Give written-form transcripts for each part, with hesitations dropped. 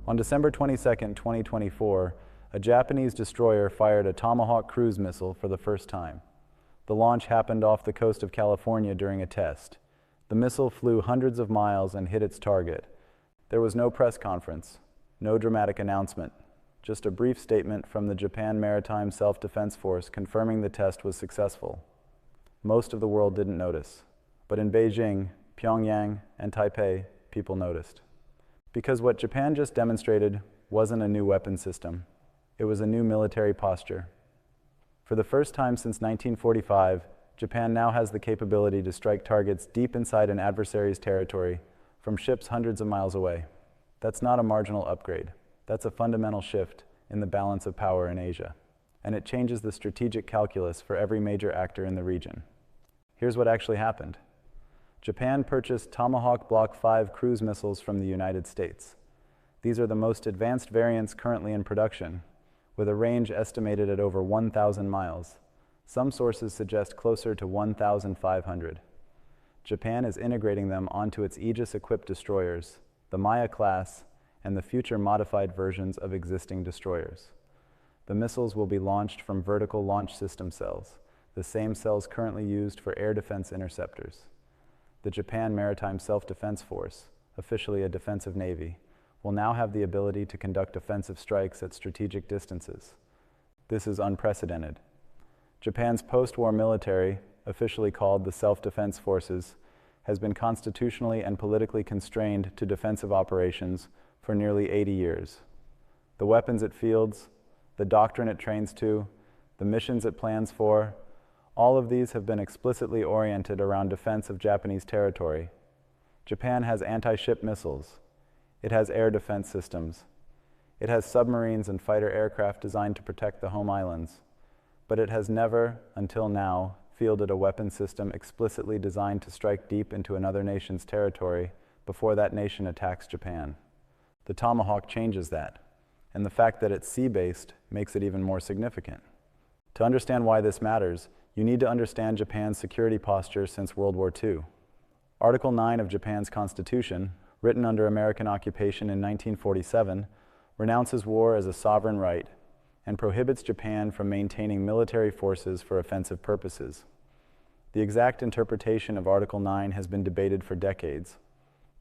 On December 22, 2024, a Japanese destroyer fired a Tomahawk cruise missile for the first time. The launch happened off the coast of California during a test. The missile flew hundreds of miles and hit its target. There was no press conference, no dramatic announcement, just a brief statement from the Japan Maritime Self-Defense Force confirming the test was successful. Most of the world didn't notice, but in Beijing, Pyongyang, and Taipei, people noticed. Because what Japan just demonstrated wasn't a new weapon system, it was a new military posture. For the first time since 1945, Japan now has the capability to strike targets deep inside an adversary's territory from ships hundreds of miles away. That's not a marginal upgrade. That's a fundamental shift in the balance of power in Asia, and it changes the strategic calculus for every major actor in the region. Here's what actually happened. Japan purchased Tomahawk Block 5 cruise missiles from the United States. These are the most advanced variants currently in production, with a range estimated at over 1,000 miles. Some sources suggest closer to 1,500. Japan is integrating them onto its Aegis-equipped destroyers, the Maya class, and the future modified versions of existing destroyers. The missiles will be launched from vertical launch system cells, the same cells currently used for air defense interceptors. The Japan Maritime Self-Defense Force, officially a defensive navy, will now have the ability to conduct offensive strikes at strategic distances. This is unprecedented. Japan's post-war military, officially called the Self-Defense Forces, has been constitutionally and politically constrained to defensive operations for nearly 80 years. The weapons it fields, the doctrine it trains to, the missions it plans for, all of these have been explicitly oriented around defense of Japanese territory. Japan has anti-ship missiles. It has air defense systems. It has submarines and fighter aircraft designed to protect the home islands. But it has never, until now, fielded a weapon system explicitly designed to strike deep into another nation's territory before that nation attacks Japan. The Tomahawk changes that, and the fact that it's sea-based makes it even more significant. To understand why this matters, you need to understand Japan's security posture since World War II. Article 9 of Japan's Constitution, written under American occupation in 1947, renounces war as a sovereign right and prohibits Japan from maintaining military forces for offensive purposes. The exact interpretation of Article 9 has been debated for decades,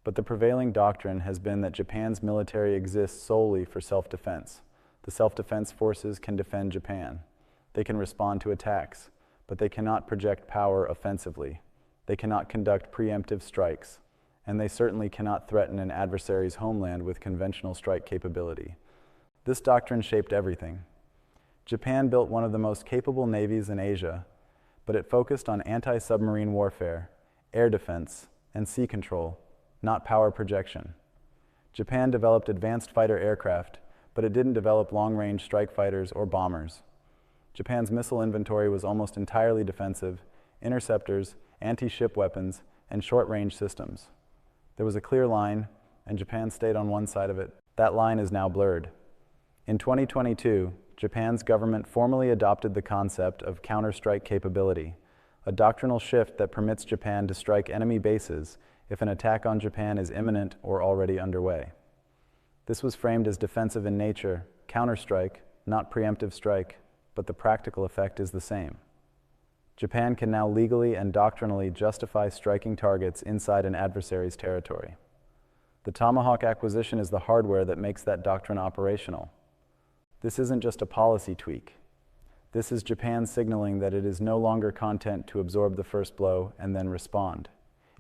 but the prevailing doctrine has been that Japan's military exists solely for self-defense. The self-defense forces can defend Japan. They can respond to attacks, but they cannot project power offensively. They cannot conduct preemptive strikes, and they certainly cannot threaten an adversary's homeland with conventional strike capability. This doctrine shaped everything. Japan built one of the most capable navies in Asia, but it focused on anti-submarine warfare, air defense, and sea control, not power projection. Japan developed advanced fighter aircraft, but it didn't develop long-range strike fighters or bombers. Japan's missile inventory was almost entirely defensive, interceptors, anti-ship weapons, and short-range systems. There was a clear line, and Japan stayed on one side of it. That line is now blurred. In 2022, Japan's government formally adopted the concept of counterstrike capability, a doctrinal shift that permits Japan to strike enemy bases if an attack on Japan is imminent or already underway. This was framed as defensive in nature, counterstrike, not preemptive strike, but the practical effect is the same. Japan can now legally and doctrinally justify striking targets inside an adversary's territory. The Tomahawk acquisition is the hardware that makes that doctrine operational. This isn't just a policy tweak. This is Japan signaling that it is no longer content to absorb the first blow and then respond.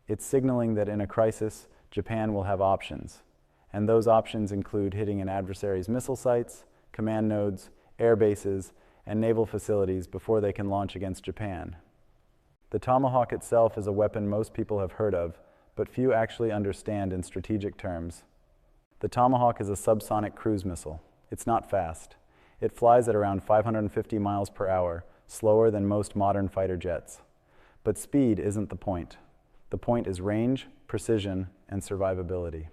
It's signaling that in a crisis, Japan will have options, and those options include hitting an adversary's missile sites, command nodes, air bases, and naval facilities before they can launch against Japan. The Tomahawk itself is a weapon most people have heard of, but few actually understand in strategic terms. The Tomahawk is a subsonic cruise missile. It's not fast. It flies at around 550 miles per hour, slower than most modern fighter jets. But speed isn't the point. The point is range, precision, and survivability.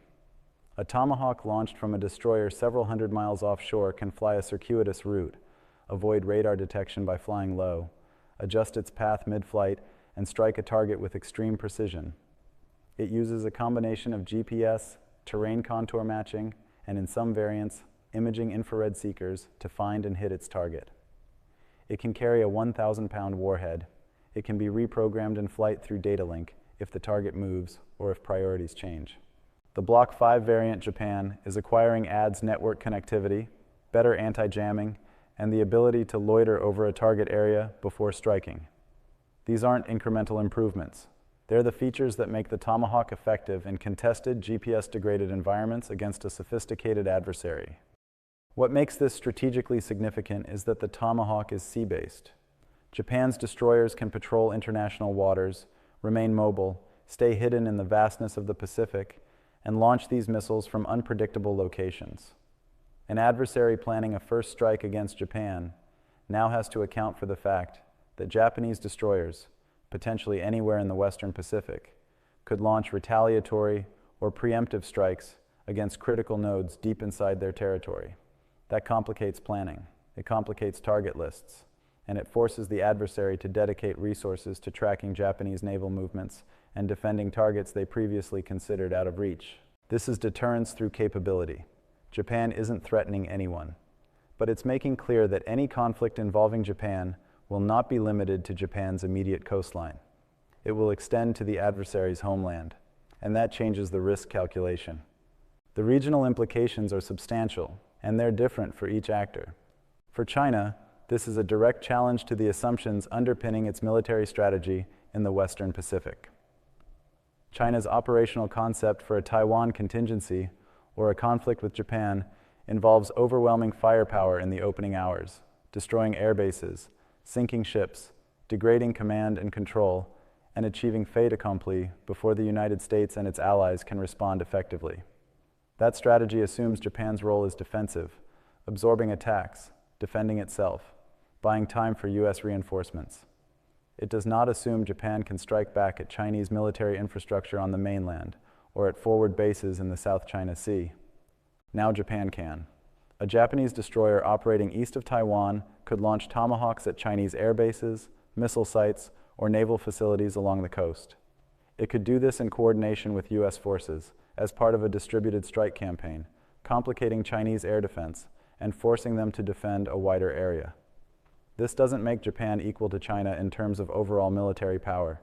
A Tomahawk launched from a destroyer several hundred miles offshore can fly a circuitous route, avoid radar detection by flying low, adjust its path mid-flight, and strike a target with extreme precision. It uses a combination of GPS, terrain contour matching, and in some variants, imaging infrared seekers to find and hit its target. It can carry a 1,000-pound warhead. It can be reprogrammed in flight through data link if the target moves or if priorities change. The Block 5 variant Japan is acquiring adds network connectivity, better anti-jamming, and the ability to loiter over a target area before striking. These aren't incremental improvements. They're the features that make the Tomahawk effective in contested, GPS-degraded environments against a sophisticated adversary. What makes this strategically significant is that the Tomahawk is sea-based. Japan's destroyers can patrol international waters, remain mobile, stay hidden in the vastness of the Pacific, and launch these missiles from unpredictable locations. An adversary planning a first strike against Japan now has to account for the fact that Japanese destroyers, potentially anywhere in the Western Pacific, could launch retaliatory or preemptive strikes against critical nodes deep inside their territory. That complicates planning, it complicates target lists, and it forces the adversary to dedicate resources to tracking Japanese naval movements and defending targets they previously considered out of reach. This is deterrence through capability. Japan isn't threatening anyone, but it's making clear that any conflict involving Japan will not be limited to Japan's immediate coastline. It will extend to the adversary's homeland, and that changes the risk calculation. The regional implications are substantial, and they're different for each actor. For China, this is a direct challenge to the assumptions underpinning its military strategy in the Western Pacific. China's operational concept for a Taiwan contingency or a conflict with Japan involves overwhelming firepower in the opening hours, destroying air bases, sinking ships, degrading command and control, and achieving fait accompli before the United States and its allies can respond effectively. That strategy assumes Japan's role is defensive, absorbing attacks, defending itself, buying time for U.S. reinforcements. It does not assume Japan can strike back at Chinese military infrastructure on the mainland or at forward bases in the South China Sea. Now Japan can. A Japanese destroyer operating east of Taiwan could launch Tomahawks at Chinese air bases, missile sites, or naval facilities along the coast. It could do this in coordination with U.S. forces as part of a distributed strike campaign, complicating Chinese air defense and forcing them to defend a wider area. This doesn't make Japan equal to China in terms of overall military power,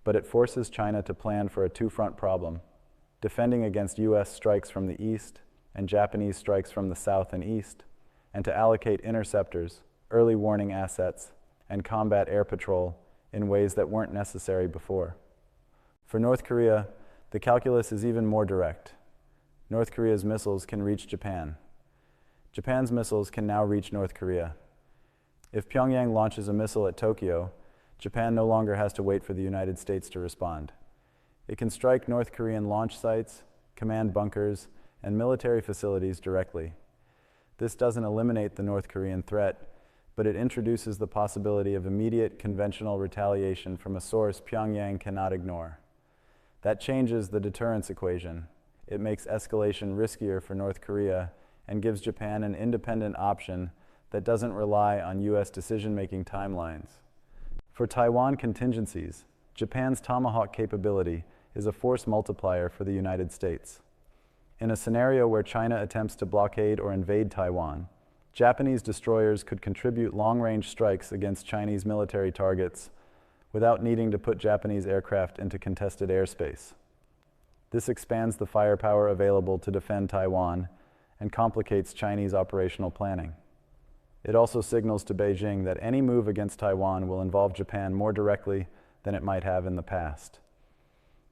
but it forces China to plan for a two-front problem, defending against U.S. strikes from the east and Japanese strikes from the south and east, and to allocate interceptors, early warning assets, and combat air patrol in ways that weren't necessary before. For North Korea, the calculus is even more direct. North Korea's missiles can reach Japan. Japan's missiles can now reach North Korea. If Pyongyang launches a missile at Tokyo, Japan no longer has to wait for the United States to respond. It can strike North Korean launch sites, command bunkers, and military facilities directly. This doesn't eliminate the North Korean threat, but it introduces the possibility of immediate conventional retaliation from a source Pyongyang cannot ignore. That changes the deterrence equation. It makes escalation riskier for North Korea and gives Japan an independent option that doesn't rely on U.S. decision-making timelines. For Taiwan contingencies, Japan's Tomahawk capability is a force multiplier for the United States. In a scenario where China attempts to blockade or invade Taiwan, Japanese destroyers could contribute long-range strikes against Chinese military targets without needing to put Japanese aircraft into contested airspace. This expands the firepower available to defend Taiwan and complicates Chinese operational planning. It also signals to Beijing that any move against Taiwan will involve Japan more directly than it might have in the past.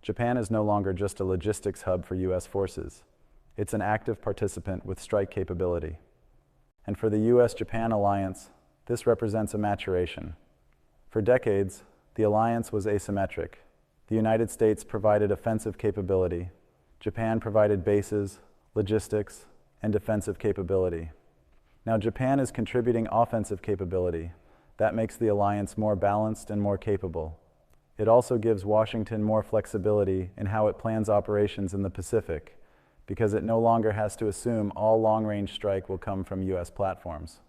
Japan is no longer just a logistics hub for U.S. forces. It's an active participant with strike capability. And for the U.S.-Japan alliance, this represents a maturation. For decades, the alliance was asymmetric. The United States provided offensive capability. Japan provided bases, logistics, and defensive capability. Now Japan is contributing offensive capability. That makes the alliance more balanced and more capable. It also gives Washington more flexibility in how it plans operations in the Pacific, because it no longer has to assume all long-range strike will come from U.S. platforms.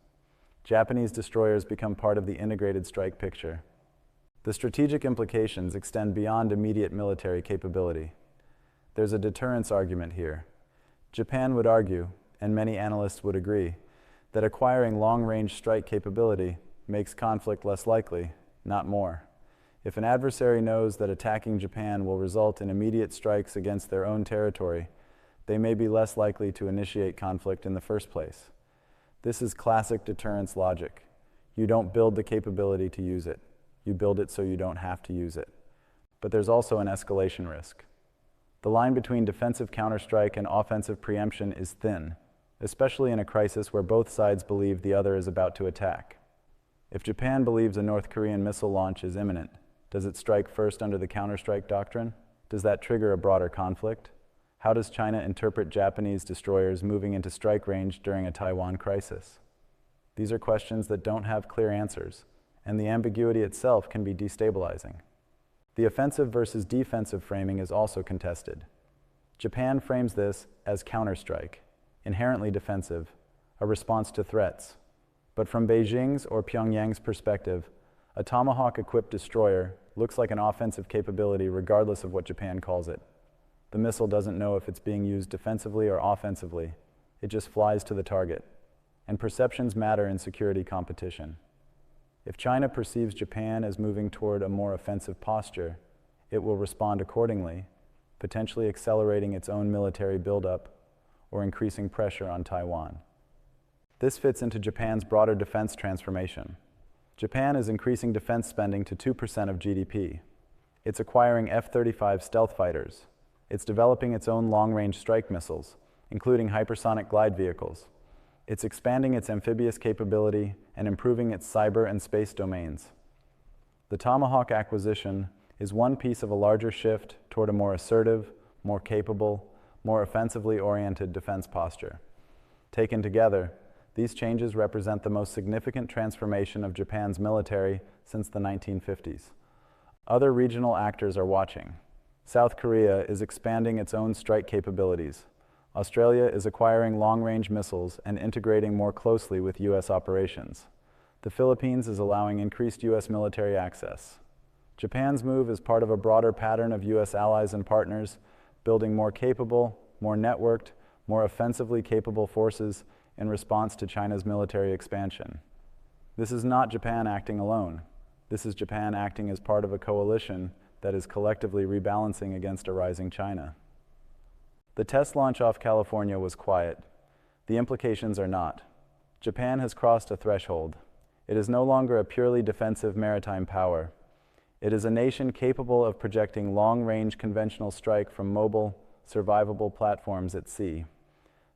Japanese destroyers become part of the integrated strike picture. The strategic implications extend beyond immediate military capability. There's a deterrence argument here. Japan would argue, and many analysts would agree, that acquiring long-range strike capability makes conflict less likely, not more. If an adversary knows that attacking Japan will result in immediate strikes against their own territory, they may be less likely to initiate conflict in the first place. This is classic deterrence logic. You don't build the capability to use it. You build it so you don't have to use it. But there's also an escalation risk. The line between defensive counterstrike and offensive preemption is thin, especially in a crisis where both sides believe the other is about to attack. If Japan believes a North Korean missile launch is imminent, does it strike first under the counterstrike doctrine? Does that trigger a broader conflict? How does China interpret Japanese destroyers moving into strike range during a Taiwan crisis? These are questions that don't have clear answers, and the ambiguity itself can be destabilizing. The offensive versus defensive framing is also contested. Japan frames this as counterstrike, inherently defensive, a response to threats. But from Beijing's or Pyongyang's perspective, a Tomahawk-equipped destroyer looks like an offensive capability regardless of what Japan calls it. The missile doesn't know if it's being used defensively or offensively. It just flies to the target. And perceptions matter in security competition. If China perceives Japan as moving toward a more offensive posture, it will respond accordingly, potentially accelerating its own military buildup or increasing pressure on Taiwan. This fits into Japan's broader defense transformation. Japan is increasing defense spending to 2% of GDP. It's acquiring F-35 stealth fighters. It's developing its own long-range strike missiles, including hypersonic glide vehicles. It's expanding its amphibious capability and improving its cyber and space domains. The Tomahawk acquisition is one piece of a larger shift toward a more assertive, more capable, more offensively oriented defense posture. Taken together, these changes represent the most significant transformation of Japan's military since the 1950s. Other regional actors are watching. South Korea is expanding its own strike capabilities. Australia is acquiring long-range missiles and integrating more closely with U.S. operations. The Philippines is allowing increased U.S. military access. Japan's move is part of a broader pattern of U.S. allies and partners building more capable, more networked, more offensively capable forces in response to China's military expansion. This is not Japan acting alone. This is Japan acting as part of a coalition that is collectively rebalancing against a rising China. The test launch off California was quiet. The implications are not. Japan has crossed a threshold. It is no longer a purely defensive maritime power. It is a nation capable of projecting long-range conventional strike from mobile, survivable platforms at sea.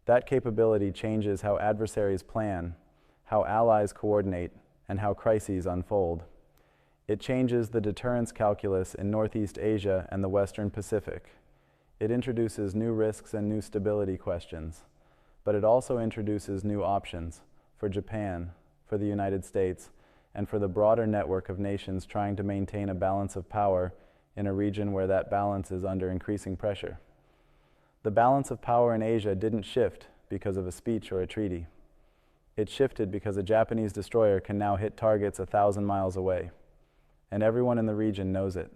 That capability changes how adversaries plan, how allies coordinate, and how crises unfold. It changes the deterrence calculus in Northeast Asia and the Western Pacific. It introduces new risks and new stability questions, but it also introduces new options for Japan, for the United States, and for the broader network of nations trying to maintain a balance of power in a region where that balance is under increasing pressure. The balance of power in Asia didn't shift because of a speech or a treaty. It shifted because a Japanese destroyer can now hit targets 1,000 miles away, and everyone in the region knows it.